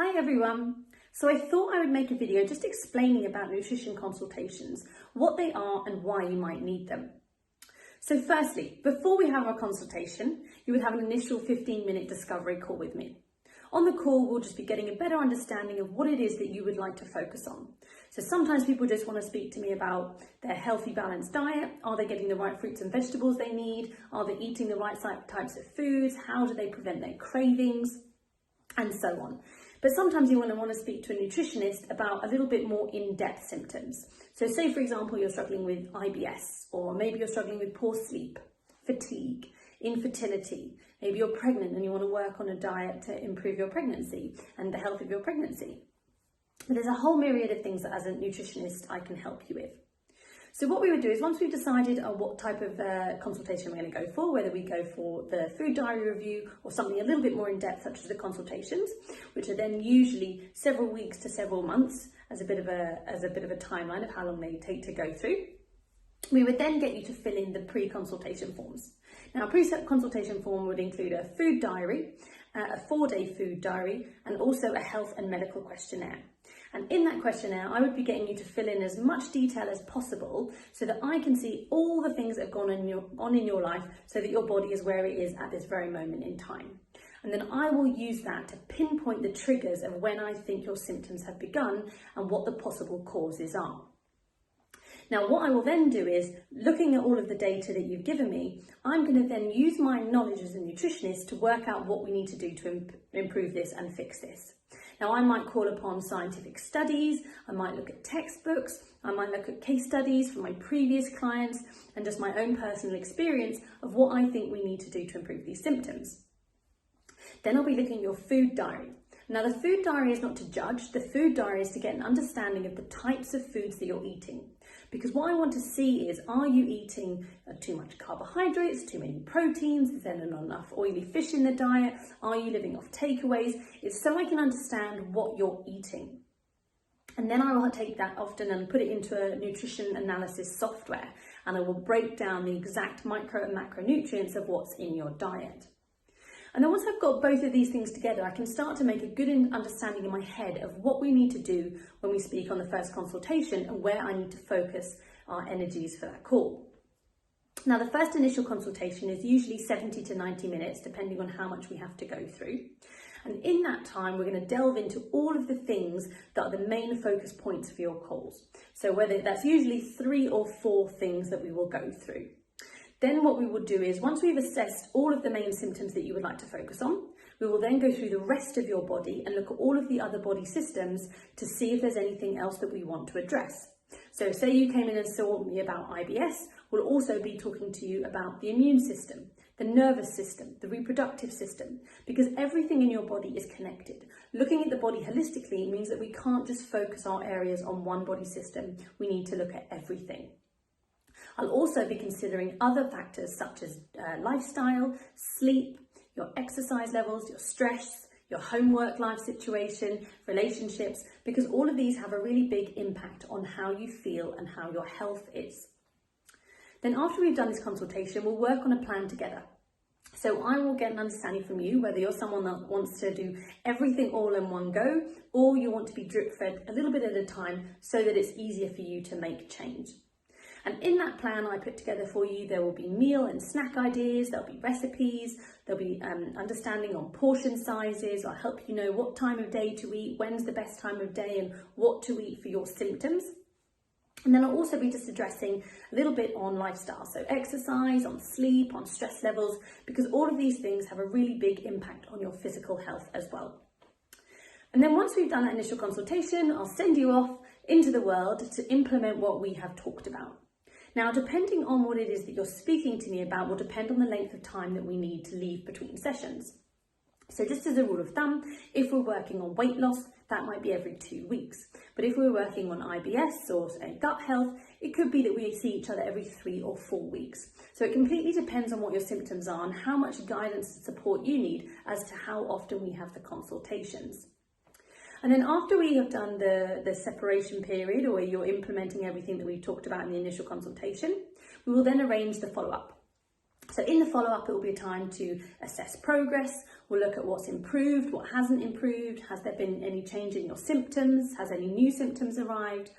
Hi everyone! So I thought I would make a video just explaining about nutrition consultations, what they are and why you might need them. So firstly, before we have our consultation, you would have an initial 15-minute discovery call with me. On the call, we'll just be getting a better understanding of what it is that you would like to focus on. So sometimes people just want to speak to me about their healthy, balanced diet. Are they getting the right fruits and vegetables they need? Are they eating the right types of foods? How do they prevent their cravings? And so on. But sometimes you want to speak to a nutritionist about a little bit more in-depth symptoms. So say, for example, you're struggling with IBS, or maybe you're struggling with poor sleep, fatigue, infertility. Maybe you're pregnant and you want to work on a diet to improve your pregnancy and the health of your pregnancy. But there's a whole myriad of things that as a nutritionist I can help you with. So what we would do is once we've decided on what type of consultation we're going to go for, whether we go for the food diary review or something a little bit more in depth, such as the consultations, which are then usually several weeks to several months as a bit of a timeline of how long they take to go through, we would then get you to fill in the pre-consultation forms. Now, a pre-consultation form would include a food diary, a 4-day food diary, and also a health and medical questionnaire. And in that questionnaire, I would be getting you to fill in as much detail as possible so that I can see all the things that have gone on in your life so that your body is where it is at this very moment in time. And then I will use that to pinpoint the triggers of when I think your symptoms have begun and what the possible causes are. Now, what I will then do is, looking at all of the data that you've given me, I'm going to then use my knowledge as a nutritionist to work out what we need to do to improve this and fix this. Now, I might call upon scientific studies, I might look at textbooks, I might look at case studies from my previous clients and just my own personal experience of what I think we need to do to improve these symptoms. Then I'll be looking at your food diary. Now, the food diary is not to judge, the food diary is to get an understanding of the types of foods that you're eating. Because what I want to see is, are you eating too much carbohydrates, too many proteins, is there not enough oily fish in the diet, are you living off takeaways? It's so I can understand what you're eating. And then I will take that often and put it into a nutrition analysis software, and I will break down the exact micro and macronutrients of what's in your diet. And then once I've got both of these things together, I can start to make a good understanding in my head of what we need to do when we speak on the first consultation and where I need to focus our energies for that call. Now, the first initial consultation is usually 70 to 90 minutes, depending on how much we have to go through. And in that time, we're going to delve into all of the things that are the main focus points for your calls. So whether that's usually 3 or 4 things that we will go through. Then what we will do is, once we've assessed all of the main symptoms that you would like to focus on, we will then go through the rest of your body and look at all of the other body systems to see if there's anything else that we want to address. So say you came in and saw me about IBS, we'll also be talking to you about the immune system, the nervous system, the reproductive system, because everything in your body is connected. Looking at the body holistically means that we can't just focus our areas on one body system, we need to look at everything. I'll also be considering other factors such as lifestyle, sleep, your exercise levels, your stress, your homework life situation, relationships, because all of these have a really big impact on how you feel and how your health is. Then after we've done this consultation, we'll work on a plan together. So I will get an understanding from you whether you're someone that wants to do everything all in one go, or you want to be drip fed a little bit at a time so that it's easier for you to make change. And in that plan I put together for you, there will be meal and snack ideas, there'll be recipes, there'll be understanding on portion sizes. I'll help you know what time of day to eat, when's the best time of day, and what to eat for your symptoms. And then I'll also be just addressing a little bit on lifestyle, so exercise, on sleep, on stress levels, because all of these things have a really big impact on your physical health as well. And then once we've done that initial consultation, I'll send you off into the world to implement what we have talked about. Now, depending on what it is that you're speaking to me about will depend on the length of time that we need to leave between sessions. So just as a rule of thumb, if we're working on weight loss, that might be every 2 weeks. But if we're working on IBS or gut health, it could be that we see each other every 3 or 4 weeks. So it completely depends on what your symptoms are and how much guidance and support you need as to how often we have the consultations. And then after we have done the separation period, or where you're implementing everything that we talked about in the initial consultation, we will then arrange the follow-up. So in the follow-up, it will be a time to assess progress. We'll look at what's improved, what hasn't improved, has there been any change in your symptoms, has any new symptoms arrived?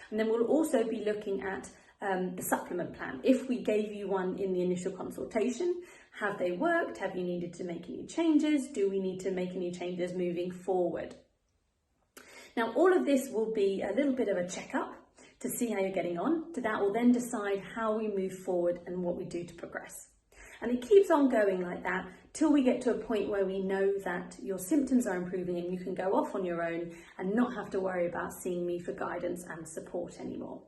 And then we'll also be looking at the supplement plan. If we gave you one in the initial consultation, have they worked? Have you needed to make any changes? Do we need to make any changes moving forward? Now, all of this will be a little bit of a checkup to see how you're getting on. That will then decide how we move forward and what we do to progress. And it keeps on going like that till we get to a point where we know that your symptoms are improving and you can go off on your own and not have to worry about seeing me for guidance and support anymore.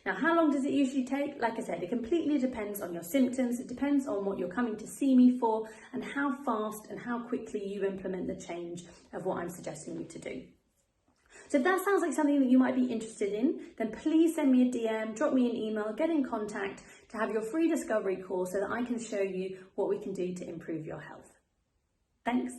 Now, how long does it usually take? Like I said, it completely depends on your symptoms. It depends on what you're coming to see me for and how fast and how quickly you implement the change of what I'm suggesting you to do. So if that sounds like something that you might be interested in, then please send me a DM, drop me an email, get in contact to have your free discovery call so that I can show you what we can do to improve your health. Thanks.